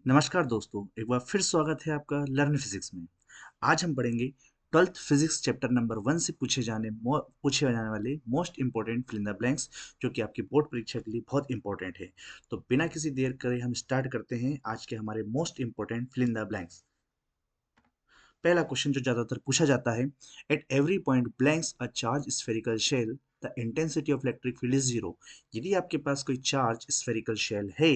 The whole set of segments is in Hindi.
नमस्कार दोस्तों, एक बार फिर स्वागत है आपका लर्न फिजिक्स में। आज हम पढ़ेंगे 12th फिजिक्स चैप्टर नंबर 1 से पूछे जाने वाले most important fill in the blanks, जो कि आपकी बोर्ड परीक्षा के लिए बहुत इंपॉर्टेंट है। तो बिना किसी देर करे हम स्टार्ट करते हैं आज के हमारे most important fill in the blanks. पहला क्वेश्चन जो ज्यादातर पूछा जाता है, at every point blanks a charge spherical shell the intensity of electric field is zero. यदि आपके पास कोई चार्ज स्फेरिकल शेल है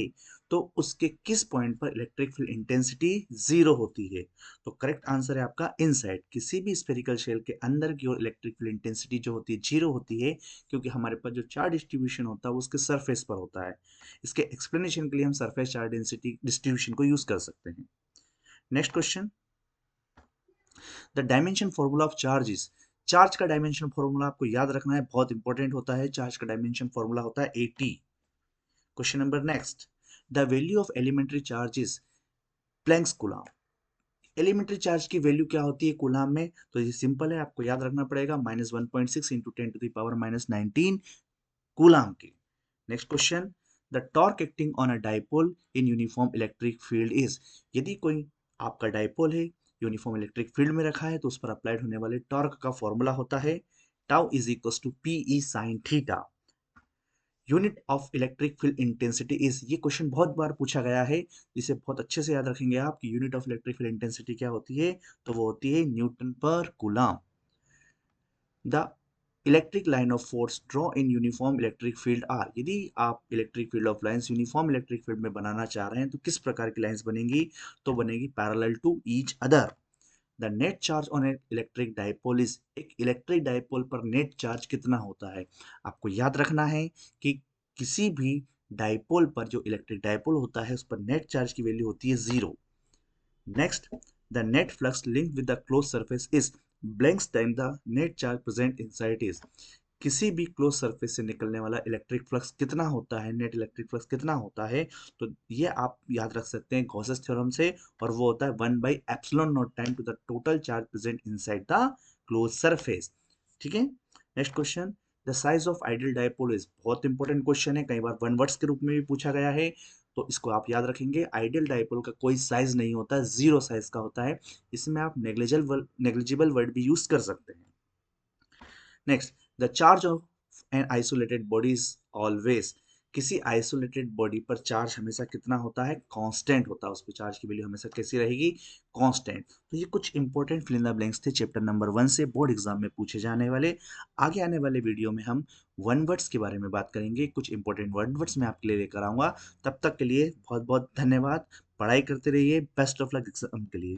तो उसके किस पॉइंट पर इलेक्ट्रिक फील्ड इंटेंसिटी जीरो होती है? तो करेक्ट आंसर है आपका इनसाइड। किसी भी स्फेरिकल शेल के अंदर की ओर इलेक्ट्रिक फील्ड इंटेंसिटी जो होती है जीरो होती है, क्योंकि हमारे पास जो चार्ज डिस्ट्रीब्यूशन होता है वो उसके सरफेस पर होता है। इसके एक्सप्लेनेशन के लिए हम सरफेस चार्ज डेंसिटी डिस्ट्रीब्यूशन को यूज कर सकते हैं। Next question, the dimension formula of charges. Charge का डायमेंशन फॉर्मूला आपको याद रखना है, बहुत इंपॉर्टेंट होता है। चार्ज का डायमेंशन फॉर्मूला होता है AT। Question number next, the value of elementary charges blanks coulomb. Elementary charge की वैल्यू क्या होती है कूलाम में? तो ये सिंपल है, आपको याद रखना पड़ेगा, -1.6 इंटू 10⁻⁻19 कूलाम की। Next question, the torque acting on a dipole in uniform electric field is. यदि कोई आपका डाइपोल है, यूनिफॉर्म इलेक्ट्रिक फील्ड में रखा है, तो उस पर अप्लाइड होने वाले टॉर्क का फॉर्मूला होता है tau is equal to PE sine theta. Unit of electric field intensity is, ये क्वेश्चन बहुत बार पूछा गया है, जिसे बहुत अच्छे से याद रखेंगे आप कि unit of electric field intensity क्या होती है, तो वो होती है न्यूटन पर coulomb. The electric line of force draw in uniform electric field are. यदि आप electric field of lines uniform electric field में बनाना चाह रहे हैं तो किस प्रकार की लाइंस बनेंगी? तो बनेगी parallel to each other. The net charge on a electric dipole is, एक इलेक्ट्रिक डाइपोल पर नेट चार्ज कितना होता है? आपको याद रखना है कि किसी भी डाइपोल पर जो इलेक्ट्रिक डाइपोल होता है उस पर नेट चार्ज की वैल्यू होती है zero. Next, the net flux link with the close surface is blanks time the net charge present inside is. किसी भी क्लोज सरफेस से निकलने वाला इलेक्ट्रिक फ्लक्स कितना होता है, नेट इलेक्ट्रिक फ्लक्स कितना होता है? तो ये आप याद रख सकते हैं गॉसेस थ्योरम से, और वो होता है 1/एप्सिलॉन naught time to the total charge present inside the close surface. ठीक है। Next question, the size of ideal dipole is, बहुत इंपॉर्टेंट क्वेश्चन है, कई बार वन वर्ड्स के रूप में भी पूछा गया है, तो इसको आप याद रखेंगे। आइडियल डाइपोल का कोई साइज नहीं होता, जीरो साइज का होता है। इसमें आप नेग्लिजिबल वर्ड भी यूज कर सकते हैं। Next, the charge of an isolated body is always, किसी आइसोलेटेड बॉडी पर चार्ज हमेशा कितना होता है? कांस्टेंट होता है, उस पर चार्ज की वैल्यू हमेशा कैसी रहेगी? कांस्टेंट। तो ये कुछ important fill in the blanks थे चैप्टर नंबर 1 से, बोर्ड एग्जाम में पूछे जाने वाले। आगे आने वाले वीडियो में हम वन वर्ड्स के बारे में बात करेंगे, कुछ इंपॉर्टेंट वन वर्ड्स मैं आपके लिए लेकर आऊंगा। तब तक के लिए बहुत बहुत धन्यवाद। पढ़ाई करते रहिए, बेस्ट ऑफ लक एग्जाम के लिए।